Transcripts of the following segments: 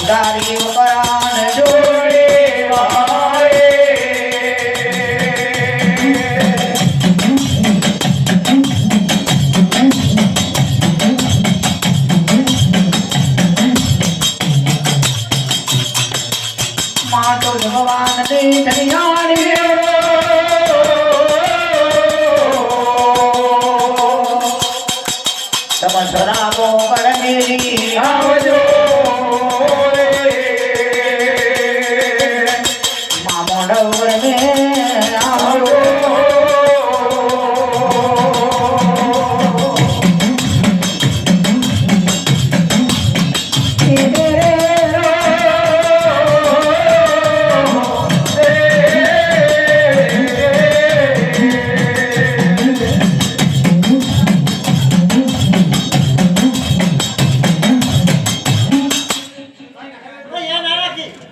તારી પરાન જોડે વારે માતો ભગવાન તે ધરિયાણી તમસરામો કરનેરી આવજો મામોડવર મે આવજો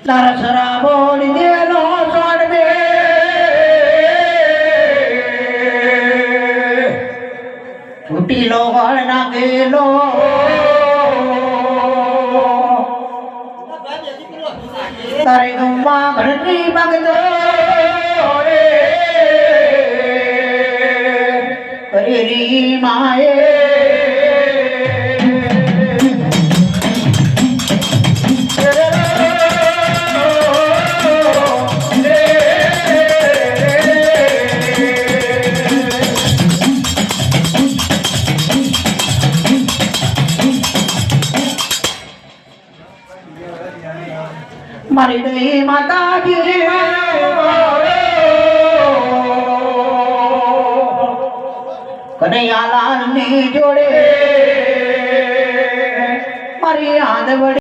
તારા શરાબો લીધેલો સોડવે છૂટીલો ગળ નાખેલો તારે ગમવા ઘરની ભગતો રે કરેલી માએ મારી દઈ માતાજી કનૈયાલાલ ની જોડે મારી યાદ વડે